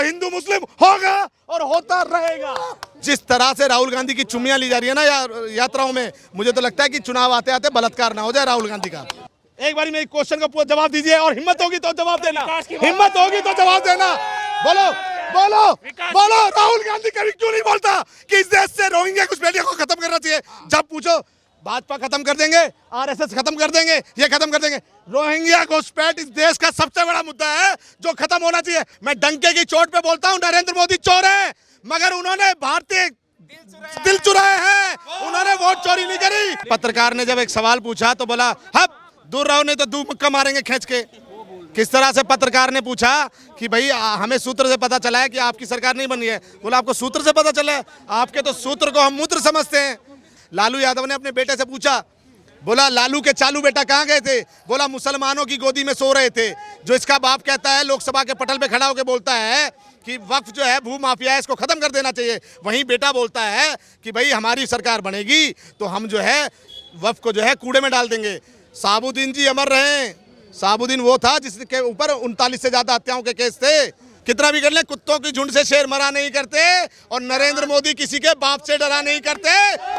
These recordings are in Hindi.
हिंदू मुस्लिम होगा और होता रहेगा। जिस तरह से राहुल गांधी की चुम्मियां ली जा रही है ना यात्राओं में, मुझे तो लगता है कि चुनाव आते आते बलात्कार ना हो जाए राहुल गांधी का। एक बार मेरे क्वेश्चन का पूरा जवाब दीजिए और हिम्मत होगी तो जवाब देना, हिम्मत होगी तो जवाब देना। बोलो बोलो बोलो, राहुल गांधी कभी क्यों नहीं बोलता कि इस देश से रोहिंग्या घुसपैठियों को खत्म करना चाहिए? जब पूछो भाजपा खत्म कर देंगे, आरएसएस खत्म कर देंगे, ये खत्म कर देंगे। रोहिंग्या घुसपैठ इस देश का सबसे बड़ा मुद्दा है जो खत्म होना चाहिए। मैं डंके की चोट पे बोलता हूँ, नरेंद्र मोदी चोर है, मगर उन्होंने भारतीय दिल चुराए हैं, उन्होंने वोट चोरी नहीं करी। पत्रकार ने जब एक सवाल पूछा तो बोला हप दूर रहो नहीं तो दू मुक्का मारेंगे खींच के। किस तरह से पत्रकार ने पूछा कि भाई हमें सूत्र से पता चला है कि आपकी सरकार नहीं बनी है। बोला आपको सूत्र से पता चला है? आपके तो सूत्र को हम मूत्र समझते हैं। लालू यादव ने अपने बेटे से पूछा, बोला लालू के चालू बेटा कहाँ गए थे? बोला मुसलमानों की गोदी में सो रहे थे। जो इसका बाप कहता है, लोकसभा के पटल पे खड़ा होकर बोलता है कि वक्फ जो है भू माफिया है, इसको खत्म कर देना चाहिए, वहीं बेटा बोलता है कि भाई हमारी सरकार बनेगी तो हम जो है वक्फ को जो है कूड़े में डाल देंगे। साबुद्दीन जी अमर रहे। साबुद्दीन वो था जिसके ऊपर 39 से ज्यादा हत्याओं के केस थे। कितना भी कर ले, कुत्तों की झुंड से शेर मरा नहीं करते और नरेंद्र मोदी किसी के बाप से डरा नहीं करते।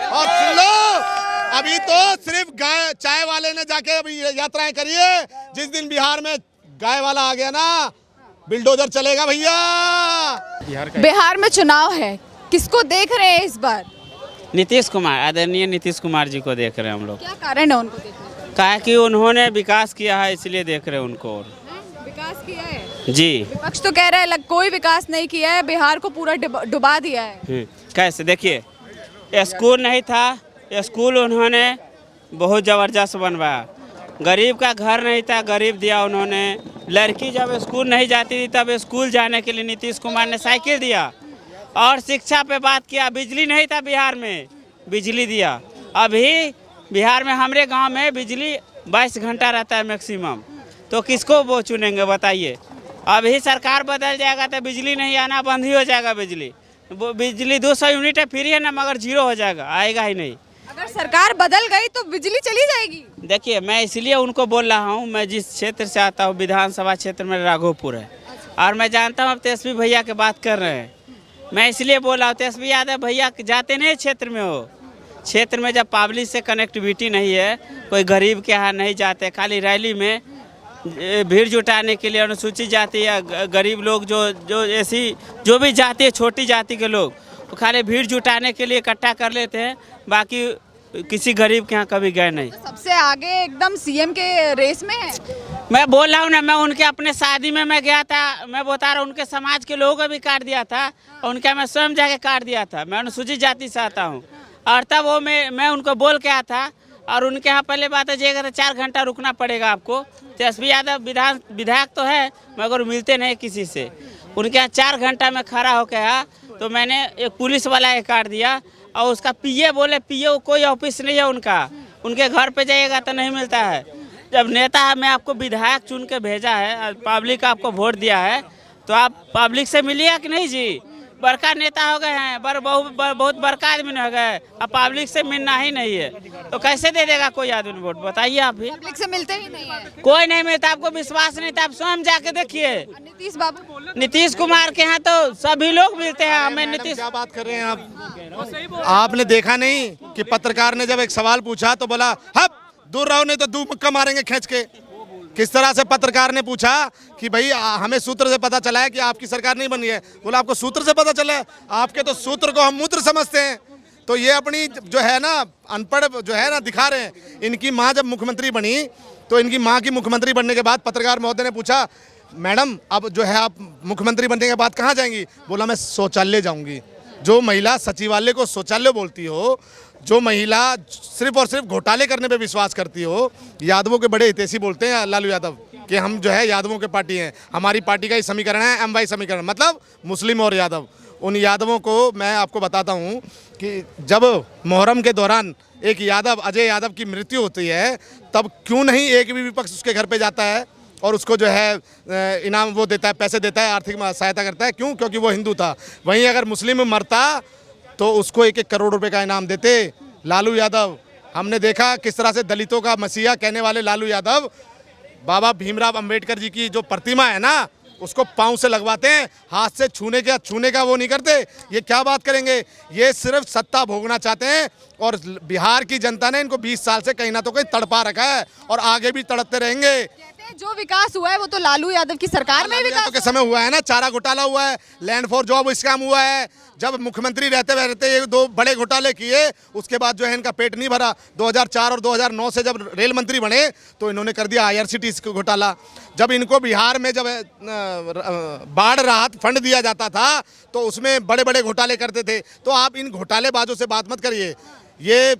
और सुन लो, अभी तो सिर्फ गाय चाय वाले ने जाके अभी यात्राएं करी है। जिस दिन बिहार में गाय वाला आ गया ना, बिल्डोजर चलेगा भैया। बिहार में चुनाव है, किसको देख रहे हैं इस बार? नीतीश कुमार, आदरणीय नीतीश कुमार जी को देख रहे हैं हम लोग। क्या कारण है उनको देखने का? कहा कि उन्होंने विकास किया है इसलिए देख रहे हैं उनको। विकास किया है जी। विपक्ष तो कह रहा है कोई विकास नहीं किया है, बिहार को पूरा डुबा दिया है। कैसे? देखिए, स्कूल नहीं था, स्कूल उन्होंने बहुत ज़बरदस्त बनवाया। गरीब का घर नहीं था, गरीब दिया उन्होंने। लड़की जब स्कूल नहीं जाती थी तब स्कूल जाने के लिए नीतीश कुमार ने साइकिल दिया। और शिक्षा पे बात किया, बिजली नहीं था बिहार में, बिजली दिया। अभी बिहार में हमारे गांव में बिजली 22 घंटा रहता है मैक्सिमम, तो किसको वो चुनेंगे बताइए? अभी सरकार बदल जाएगा तो बिजली नहीं आना बंद ही हो जाएगा। बिजली 200 यूनिट है, फ्री है ना, मगर जीरो हो जाएगा, आएगा ही नहीं। अगर सरकार बदल गई तो बिजली चली जाएगी। देखिए, मैं इसलिए उनको बोल रहा हूँ, मैं जिस क्षेत्र से आता हूँ विधानसभा क्षेत्र में राघोपुर है, और मैं जानता हूँ अब तेजस्वी भैया की बात कर रहे हैं। मैं इसलिए बोल रहा हूँ, तेजस्वी यादव भैया जाते नहीं क्षेत्र में, हो क्षेत्र में जब पब्लिक से कनेक्टिविटी नहीं है, कोई गरीब के यहाँ नहीं जाते, खाली रैली में भीड़ जुटाने के लिए अनुसूचित जाति या गरीब लोग जो ऐसी जो भी जाति है, छोटी जाति के लोग, तो खाली भीड़ जुटाने के लिए इकट्ठा कर लेते हैं, बाकी किसी गरीब के यहाँ कभी गए नहीं। तो सबसे आगे एकदम सीएम के रेस में है। मैं बोल रहा हूँ ना, मैं उनके अपने शादी में मैं गया था, मैं बता रहा हूँ, उनके समाज के लोगों को भी काट दिया था और उनका मैं स्वयं जाके काट दिया था। मैं अनुसूचित जाति से आता हूँ और तब वो मैं उनको बोल के आया था। और उनके यहाँ पहले बात है, जाएगा तो 4 घंटा रुकना पड़ेगा आपको। तेजस्वी यादव विधायक तो है मगर मिलते नहीं किसी से। उनके यहाँ 4 घंटा में खड़ा होकर आया तो मैंने एक पुलिस वाला के काट दिया। और उसका पीए बोले, पीए कोई ऑफिस नहीं है उनका, उनके घर पे जाइएगा तो नहीं मिलता है। जब नेता मैं आपको विधायक चुन के भेजा है, पब्लिक आपको वोट दिया है, तो आप पब्लिक से मिलिए कि नहीं जी? बड़का नेता हो गए हैं, बहुत बड़का आदमी हो गए, अब पब्लिक से मिलना ही नहीं है तो कैसे दे देगा कोई आदमी वोट? बताइए आप भी। पब्लिक से मिलते ही नहीं है, कोई नहीं मिलता। आपको विश्वास नहीं था, आप स्वयं जाके देखिए। नीतीश कुमार के यहाँ तो सभी लोग मिलते हैं हमें। नीतीश, क्या बात कर रहे हैं आप? आपने देखा नहीं कि पत्रकार ने जब एक सवाल पूछा तो बोला हप दूर रहो नहीं तो दू मुक्का मारेंगे खींच के। किस तरह से पत्रकार ने पूछा कि भाई हमें सूत्र से पता चला है कि आपकी सरकार नहीं बनी है। बोला आपको सूत्र से पता चला है? आपके तो सूत्र को हम मूत्र समझते हैं। तो ये अपनी जो है ना अनपढ़ जो है ना दिखा रहे हैं। इनकी माँ जब मुख्यमंत्री बनी तो इनकी माँ की मुख्यमंत्री बनने के बाद पत्रकार महोदय ने पूछा, मैडम अब जो है आप मुख्यमंत्री बनने के बाद कहाँ जाएंगी? बोला मैं शौचालय जाऊँगी। जो महिला सचिवालय को शौचालय बोलती हो, जो महिला सिर्फ और सिर्फ घोटाले करने पे विश्वास करती हो। यादवों के बड़े हितैषी बोलते हैं लालू यादव कि हम जो है यादवों के पार्टी हैं, हमारी पार्टी का ही समीकरण है MY समीकरण, मतलब मुस्लिम और यादव। उन यादवों को मैं आपको बताता हूं कि जब मुहर्रम के दौरान एक यादव अजय यादव की मृत्यु होती है, तब क्यों नहीं एक भी विपक्ष उसके घर पर जाता है और उसको जो है इनाम वो देता है, पैसे देता है, आर्थिक सहायता करता है। क्यों? क्योंकि वो हिंदू था। वहीं अगर मुस्लिम मरता तो उसको 1-1 करोड़ रुपए का इनाम देते। लालू यादव, हमने देखा किस तरह से दलितों का मसीहा कहने वाले लालू यादव बाबा भीमराव अंबेडकर जी की जो प्रतिमा है ना, उसको पाँव से लगवाते हैं, हाथ से छूने का वो नहीं करते। ये क्या बात करेंगे? ये सिर्फ सत्ता भोगना चाहते हैं और बिहार की जनता ने इनको 20 साल से कहीं ना तो कहीं तड़पा रखा है और आगे भी तड़पते रहेंगे। कहते हैं जो विकास हुआ है वो तो लालू यादव की सरकार में विकास के समय हुआ है ना, चारा घोटाला हुआ है, लैंड फॉर जॉब स्कैम हुआ है, जब मुख्यमंत्री रहते ये 2 बड़े घोटाले किए, उसके बाद जो है इनका पेट नहीं भरा। 2004 और 2009 से जब रेल मंत्री बने तो इन्होंने कर दिया IRCTC घोटाला। जब इनको बिहार में जब बाढ़ राहत फंड दिया जाता था तो उसमें बड़े बड़े घोटाले करते थे। तो आप इन घोटालेबाजों से बात मत करिए, ये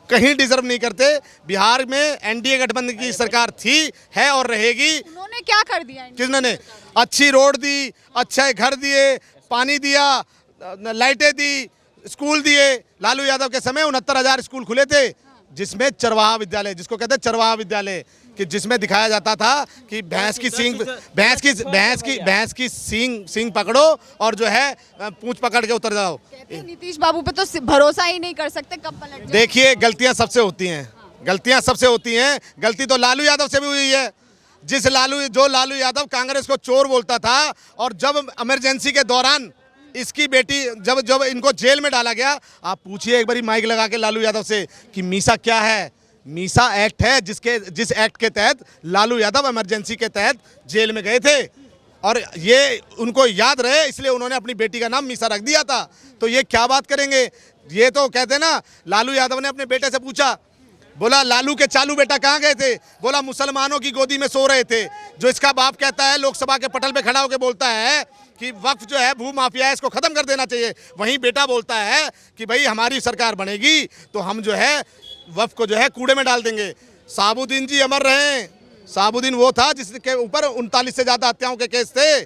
कहीं डिजर्व नहीं करते। बिहार में NDA गठबंधन की सरकार थी, है और रहेगी। उन्होंने क्या कर दिया? किसने? अच्छी रोड दी, अच्छे घर दिए, पानी दिया, लाइटें दी, स्कूल दिए। लालू यादव के समय 69,000 स्कूल खुले थे, जिसमें चरवाहा विद्यालय, जिसको कहते हैं चरवाहा विद्यालय, कि जिसमें दिखाया जाता था कि भैंस की सींग पकड़ो और जो है पूंछ पकड़ के उतर जाओ। कहते हैं नीतीश बाबू पे तो भरोसा ही नहीं कर सकते, कब पलट जाए। देखिए, गलतियां सबसे होती हैं, गलतियां सबसे होती हैं। गलती तो लालू यादव से भी हुई है। जो लालू यादव कांग्रेस को चोर बोलता था और जब इमरजेंसी के दौरान इसकी बेटी जब इनको जेल में डाला गया, आप पूछिए एक बारी माइक लगा के लालू यादव से कि मीसा क्या है। मीसा एक्ट है जिस एक्ट के तहत लालू यादव इमरजेंसी के तहत जेल में गए थे और ये उनको याद रहे इसलिए उन्होंने अपनी बेटी का नाम मीसा रख दिया था। तो ये क्या बात करेंगे? ये तो कहते हैं ना, लालू यादव ने अपने बेटे से पूछा, बोला लालू के चालू बेटा कहाँ गए थे? बोला मुसलमानों की गोदी में सो रहे थे। जो इसका बाप कहता है, लोकसभा के पटल पे खड़ा होकर बोलता है कि वक्फ जो है भू माफिया है, इसको खत्म कर देना चाहिए। वहीं बेटा बोलता है कि भाई हमारी सरकार बनेगी तो हम जो है वक्फ को जो है कूड़े में डाल देंगे। साबुद्दीन जी अमर रहे। साबुद्दीन वो था जिसके ऊपर 39 से ज्यादा हत्याओं के केस थे,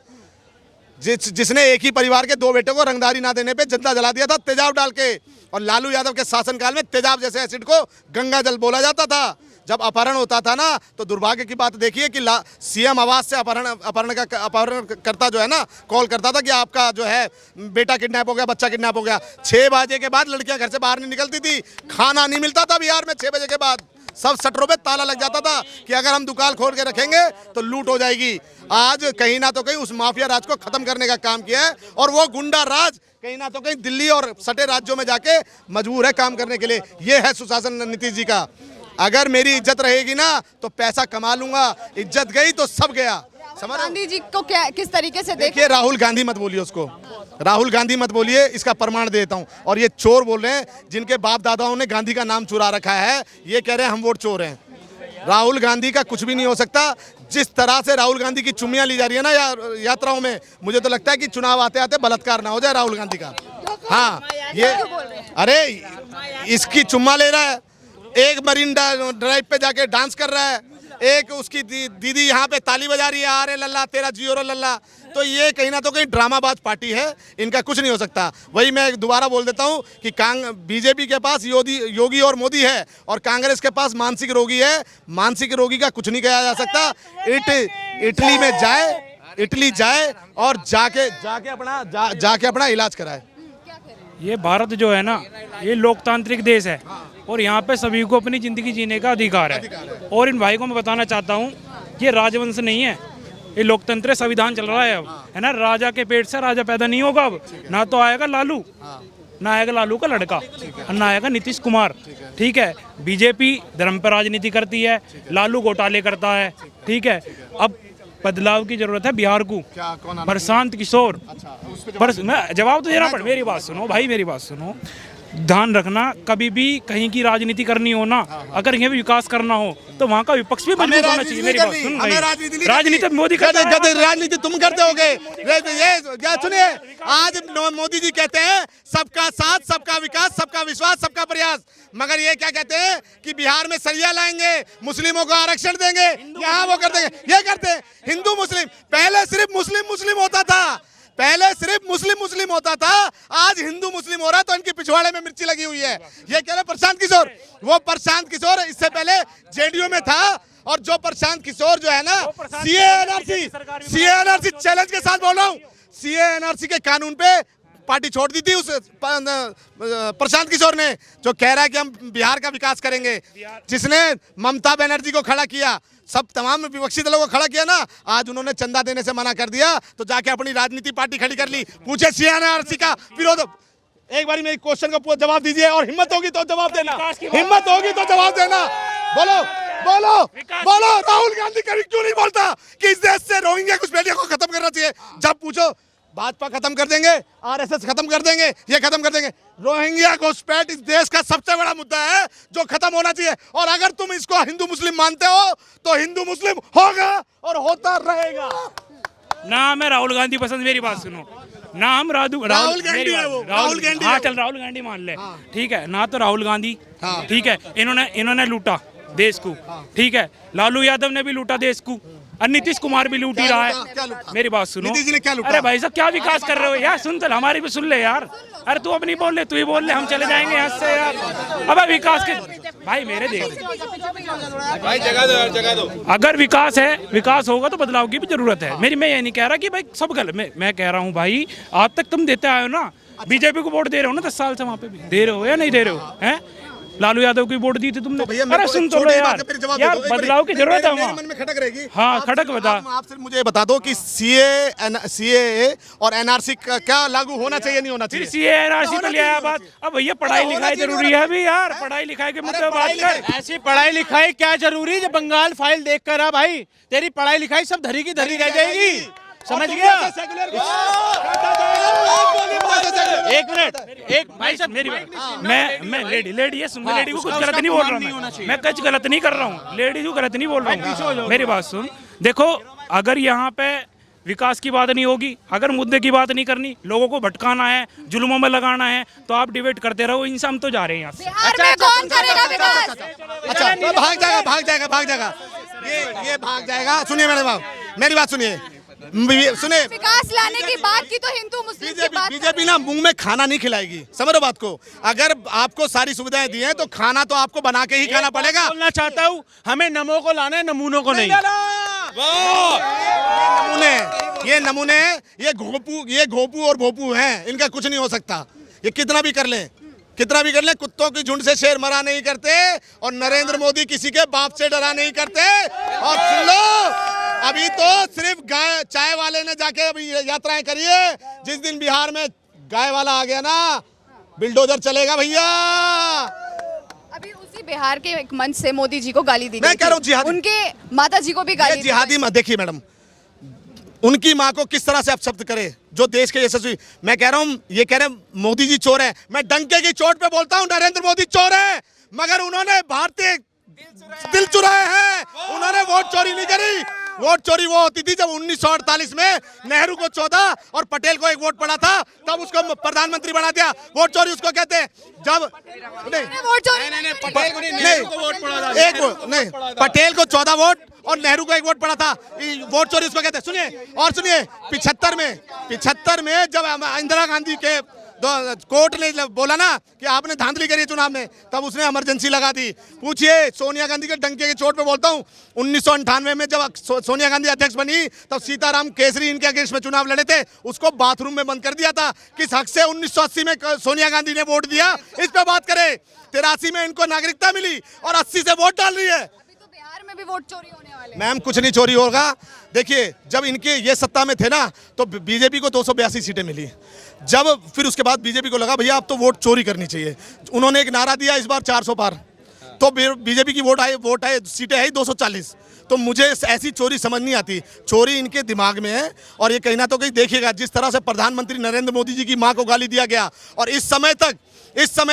जिसने एक ही परिवार के 2 बेटों को रंगदारी ना देने पे जिंदा जला दिया था तेजाब डाल के। और लालू यादव के शासनकाल में तेजाब जैसे एसिड को गंगा जल बोला जाता था। जब अपहरण होता था ना तो दुर्भाग्य की बात देखिए कि CM आवास से अपहरणकर्ता जो है ना कॉल करता था कि आपका जो है बेटा किडनैप हो गया, बच्चा किडनैप हो गया। 6 बजे के बाद लड़कियां घर से बाहर नहीं निकलती थी, खाना नहीं मिलता था बिहार में 6 बजे के बाद। सब शटरों पे ताला लग जाता था कि अगर हम दुकान खोल के रखेंगे तो लूट हो जाएगी। आज कहीं ना तो कहीं उस माफिया राज को खत्म करने का काम किया है और वो गुंडा राज कहीं ना तो कहीं दिल्ली और सटे राज्यों में जाके मजबूर है काम करने के लिए। ये है सुशासन नीतीश जी का। अगर मेरी इज्जत रहेगी ना तो पैसा कमा लूंगा, इज्जत गई तो सब गया। गांधी जी को क्या किस तरीके से देखिए, राहुल गांधी मत बोलिए उसको, राहुल गांधी मत बोलिए, इसका प्रमाण देता हूं। और ये चोर बोल रहे हैं जिनके बाप दादाओं ने गांधी का नाम चुरा रखा है, ये कह रहे हैं हम वोट चोर हैं। राहुल गांधी का कुछ भी नहीं हो सकता। जिस तरह से राहुल गांधी की चुम्मियां ली जा रही है ना यात्राओं में, मुझे तो लगता है कि चुनाव आते आते बलात्कार ना हो जाए राहुल गांधी का। हाँ, ये अरे इसकी चुम्मा ले रहा है, एक मरीन ड्राइव पे जाके डांस कर रहा है, एक उसकी दीदी यहाँ पे ताली बजा रही है, अरे लल्ला तेरा जियो रे लल्ला। तो ये कहीं ना तो कहीं ड्रामाबाज पार्टी है, इनका कुछ नहीं हो सकता। वही मैं दोबारा बोल देता हूँ कि बीजेपी के पास योगी और मोदी है और कांग्रेस के पास मानसिक रोगी है। मानसिक रोगी का कुछ नहीं किया जा सकता। इटली जाए और जाके अपना इलाज कराए। ये भारत जो है ना, ये लोकतांत्रिक देश है और यहाँ पे सभी को अपनी ज़िंदगी जीने का अधिकार है। और इन भाई को मैं बताना चाहता हूँ, ये राजवंश नहीं है, ये लोकतंत्र संविधान चल रहा है अब, है ना। राजा के पेट से राजा पैदा नहीं होगा अब। ना तो आएगा लालू, ना आएगा लालू का लड़का, और ना आएगा नीतीश कुमार। ठीक है, बीजेपी धर्म पर राजनीति करती है, लालू घोटाले करता है। ठीक है, अब बदलाव की जरूरत है बिहार को। प्रशांत किशोर, मैं जवाब तो दे रहा, पर मेरी बात सुनो भाई, मेरी बात सुनो। ध्यान रखना, कभी भी कहीं की राजनीति करनी हो ना, अगर यहाँ भी विकास करना हो तो वहाँ का विपक्ष भी मजबूत होना चाहिए। मेरी बात सुन भाई, राजनीति मोदी करते हैं, राजनीति तुम करते होगे। ये क्या सुनिए, आज मोदी जी कहते हैं सबका साथ, सबका विकास, सबका विश्वास, सबका प्रयास, मगर ये क्या कहते हैं कि बिहार में सरिया लाएंगे, मुस्लिमों को आरक्षण देंगे, यहाँ वो कर देंगे। ये करते हैं हिंदू मुस्लिम। पहले सिर्फ मुस्लिम होता था, पहले सिर्फ मुस्लिम होता था, आज हिंदू मुस्लिम हो रहा है। तो इनकी पिछवाड़े में मिर्ची लगी हुई है। ये कह रहे प्रशांत किशोर, वो प्रशांत किशोर इससे पहले जेडीयू में था। और जो प्रशांत किशोर जो है ना, सीए एनआरसी चैलेंज के साथ बोल रहा हूँ, सीए एनआरसी के कानून पे पार्टी छोड़ दी थी उस प्रशांत किशोर ने, जो कह रहा है कि हम बिहार का विकास करेंगे, जिसने ममता बनर्जी को खड़ा किया, सब तमाम विपक्षी दलों को खड़ा किया ना, आज उन्होंने चंदा देने से मना कर दिया तो जाके अपनी राजनीति पार्टी खड़ी कर ली। पूछे CNRC का विरोध। एक बारी मेरी क्वेश्चन का जवाब दीजिए, और हिम्मत होगी तो जवाब देना, हिम्मत होगी तो जवाब देना। बोलो बोलो बोलो, राहुल गांधी कभी क्यों नहीं बोलता कि इस देश से रोहिंग्या घुसपैठियों को खत्म करना चाहिए? जब पूछो भाजपा खत्म कर देंगे, RSS खत्म कर देंगे, ये खत्म कर देंगे। रोहिंग्या घुसपैठ इस देश का सबसे बड़ा मुद्दा है जो खत्म होना चाहिए। और अगर तुम इसको हिंदू मुस्लिम मानते हो तो हिंदू मुस्लिम होगा और होता रहेगा। ना मैं राहुल गांधी पसंद, मेरी बात सुनो ना, हम राहुल गांधी है वो, राहुल गांधी। हाँ चल राहुल गांधी मान ले, ठीक है ना, तो राहुल गांधी, ठीक है, इन्होंने लूटा देश को, ठीक है, लालू यादव ने भी लूटा देश को, और नीतीश कुमार भी लूट ही रहा है। मेरी बात सुनो, नीतीश ने क्या लूटा? अरे भाई साहब क्या विकास कर रहे हो यार, सुन तो हमारी भी सुन ले यार। अरे तू अपनी बोल ले, तू ही बोल ले, हम चले जाएंगे यहाँ से यार। अब विकास के भाई मेरे देख भाई जगह दो यार, जगह दो। अगर विकास है, विकास होगा तो बदलाव की भी जरूरत है। मैं ये नहीं कह रहा कि भाई सब गलत, मैं कह रहा हूँ भाई आज तक तुम देते आए हो ना, बीजेपी को वोट दे रहे हो ना 10 साल से, वहाँ पे भी दे रहे हो या नहीं दे रहे हो? हैं लालू यादव की वोट दी थी तुमने। अरे सुन तो लो यार, यार बदलाव की जरूरत है वहाँ। मन में खटक रहेगी। हाँ खटक बता। आपसे मुझे बता दो कि CAA और NRC का क्या लागू होना चाहिए, नहीं होना चाहिए? CAA NRC पे ले आया बात। अब भैया पढ़ाई लिखाई जरूरी है अभी यार, पढ़ाई लिखाई के मुद्दे बात कर। ऐसी पढ़ाई लिखाई क्या जरूरी जो बंगाल फाइल देख कर आ भाई, तेरी पढ़ाई लिखाई सब धरी की धरी रह जाएगी, समझ गया? एक मिनट, एक भाई साहब मेरी मैं लेडी है, सुन, मैं लेडी को कुछ गलत नहीं बोल रहा हूँ, मैं कुछ गलत नहीं कर रहा हूँ, लेडी को गलत नहीं बोल रहा हूँ। मेरी बात सुन, देखो अगर यहाँ पे विकास की बात नहीं होगी, अगर मुद्दे की बात नहीं करनी, लोगों को भटकाना है, जुल्मों में लगाना है, तो आप डिबेट करते रहो। इनसे हम तो जा रहे हैं यहाँ से। बिहार में कौन करेगा विकास? अच्छा भाग जाएगा, भाग जाएगा, भाग जाएगा, ये भाग जाएगा। सुनिए मेरी बात सुनिए, सुने, विकास लाने की बात की तो हिंदू मुस्लिम की बात। बीजेपी ना मुंह में खाना नहीं खिलाएगी, समझ रहे बात को? अगर आपको सारी सुविधाएं दी हैं तो खाना तो आपको बना के ही खाना पड़ेगा। बोलना चाहता हूँ, हमें नमो को लाना है, नमूनों को नहीं। ये नमूने, ये घोपू और भोपू हैं, इनका कुछ नहीं हो सकता। ये कितना भी कर लें, कुत्तों की झुंड से शेर मरा नहीं करते, और नरेंद्र मोदी किसी के बाप से डरा नहीं करते। और सुन लो, अभी तो सिर्फ गाय चाय वाले ने जाके अभी यात्राएं करी है। जिस दिन बिहार में गाय वाला आ गया ना, बिल्डोजर चलेगा भैया। अभी उसी बिहार के एक मंच से मोदी जी को गाली दी मैं कह रहा हूँ जिहादी, उनके माता जी को भी गाली दी। जिहादी मत देखिए मैडम, उनकी माँ को किस तरह से अपशब्द करे जो देश के यशस्वी। मैं कह रहा हूँ, ये कह रहे हैं मोदी जी चोर है, मैं डंके की चोट पे बोलता हूँ नरेंद्र मोदी चोर है, मगर उन्होंने भारतीय दिल चुराए हैं, उन्होंने वोट चोरी नहीं करी। वोट चोरी वो होती थी जब 1948 में नेहरू को 14 और पटेल को 1 वोट पड़ा था, तब उसको प्रधानमंत्री बना दिया। वोट चोरी उसको कहते हैं। जब वोट चोरी नहीं, पटेल को 14 वोट और नेहरू को 1 वोट पड़ा था, वोट चोरी उसको कहते हैं। सुनिए और सुनिए, 75 में जब इंदिरा गांधी के कोर्ट ने बोला ना कि आपने धांधली करी चुनाव में, तब उसने इमरजेंसी लगा दी। पूछिए सोनिया गांधी के डंके के चोट पे बोलता हूँ, 1998 में जब सोनिया गांधी अध्यक्ष बनी, तब सीताराम केसरी इनके अगेंस्ट में चुनाव लड़े थे, उसको बाथरूम में बंद कर दिया था। किस हक से 1980 में सोनिया गांधी ने वोट दिया, इस पे बात करें। 83 में इनको नागरिकता मिली और 80 से वोट डाल रही है। बिहार में भी वोट चोरी होने वाले। मैम कुछ नहीं चोरी होगा। देखिए जब इनके ये सत्ता में थे ना, तो बीजेपी को 282 सीटें मिली। जब फिर उसके बाद बीजेपी को लगा भैया अब तो वोट चोरी करनी चाहिए, उन्होंने एक नारा दिया इस बार 400 पार, तो बीजेपी की वोट आए सीटें आई 240। तो मुझे ऐसी चोरी समझ नहीं आती, चोरी इनके दिमाग में है। और ये कहीं ना तो कहीं देखिएगा, जिस तरह से प्रधानमंत्री नरेंद्र मोदी जी की मां को गाली दिया गया, और इस समय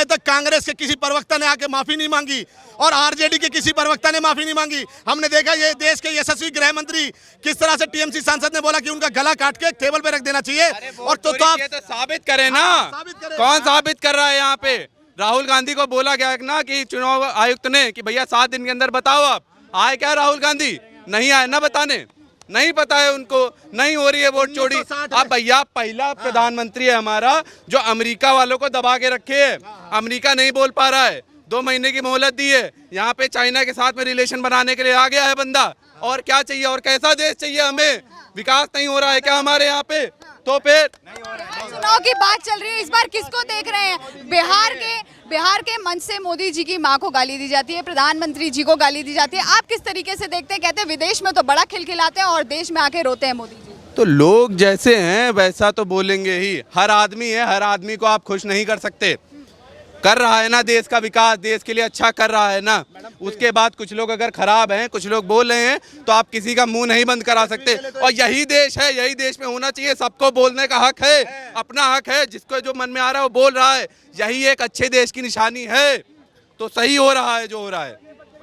तक कांग्रेस के किसी प्रवक्ता ने आके माफी नहीं मांगी, और आरजेडी के किसी प्रवक्ता ने माफी नहीं मांगी। हमने देखा ये देश के यशस्वी गृह मंत्री किस तरह से टीएमसी सांसद ने बोला कि उनका गला काट के टेबल पे रख देना चाहिए। और तो आप साबित करें ना, कौन साबित कर रहा है यहाँ पे? राहुल गांधी को बोला गया ना कि चुनाव आयुक्त ने कि भैया 7 दिन के अंदर बताओ। आप आए क्या राहुल गांधी? नहीं आए ना बताने, नहीं पता है उनको, नहीं हो रही है वोट चोरी। अब भैया पहला प्रधानमंत्री है हमारा जो अमेरिका वालों को दबा के रखे है। अमेरिका नहीं बोल पा रहा है, 2 महीने की मोहलत दी है। यहाँ पे चाइना के साथ में रिलेशन बनाने के लिए आ गया है बंदा। और क्या चाहिए, और कैसा देश चाहिए हमें? विकास नहीं हो रहा है क्या हमारे यहाँ पे? तो फिर चुनाव की बात चल रही है, इस बार किसको देख रहे हैं? बिहार के मंच से मोदी जी की मां को गाली दी जाती है, प्रधानमंत्री जी को गाली दी जाती है। आप किस तरीके से देखते हैं? कहते हैं विदेश में तो बड़ा खिलखिलाते हैं और देश में आके रोते हैं मोदी जी। तो लोग जैसे हैं वैसा तो बोलेंगे ही। हर आदमी है, हर आदमी को आप खुश नहीं कर सकते। कर रहा है ना देश का विकास, देश के लिए अच्छा कर रहा है ना। उसके बाद कुछ लोग अगर खराब हैं, कुछ लोग बोल रहे हैं, तो आप किसी का मुंह नहीं बंद करा सकते। और यही देश है, यही देश में होना चाहिए। सबको बोलने का हक है, अपना हक है। जिसको जो मन में आ रहा है वो बोल रहा है। यही एक अच्छे देश की निशानी है। तो सही हो रहा है जो हो रहा है।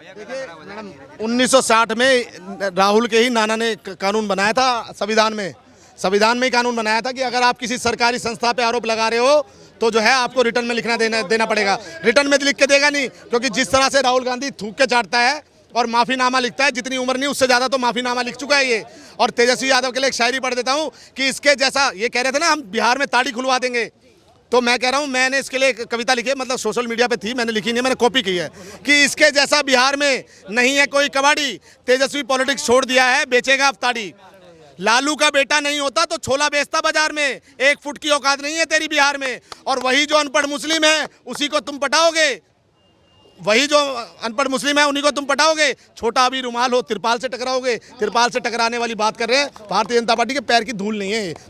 देखिए मैडम, 1960 में राहुल के ही नाना ने कानून बनाया था। संविधान में ही कानून बनाया था कि अगर आप किसी सरकारी संस्था पे आरोप लगा रहे हो तो जो है आपको रिटर्न में लिखना देना पड़ेगा। रिटर्न में लिख के देगा नहीं, क्योंकि जिस तरह से राहुल गांधी थूक के चाटता है और माफीनामा लिखता है, जितनी उम्र नहीं उससे ज़्यादा तो माफीनामा लिख चुका है ये। और तेजस्वी यादव के लिए एक शायरी पढ़ देता हूँ कि इसके जैसा, ये कह रहे थे ना हम बिहार में ताड़ी खुलवा देंगे, तो मैं कह रहा हूँ, मैंने इसके लिए एक कविता लिखी है, मतलब सोशल मीडिया पे थी, मैंने लिखी नहीं, मैंने कॉपी की है कि इसके जैसा बिहार में नहीं है कोई कबाड़ी, तेजस्वी पॉलिटिक्स छोड़ दिया है, बेचेगा अफ्तारी। लालू का बेटा नहीं होता तो छोला बेचता बाजार में, 1 फुट की औकात नहीं है तेरी बिहार में। और वही जो अनपढ़ मुस्लिम है उसी को तुम पटाओगे, वही जो अनपढ़ मुस्लिम है उन्हीं को तुम पटाओगे। छोटा अभी रुमाल हो तिरपाल से टकराओगे। तिरपाल से टकराने वाली बात कर रहे हैं, भारतीय जनता पार्टी के पैर की धूल नहीं है।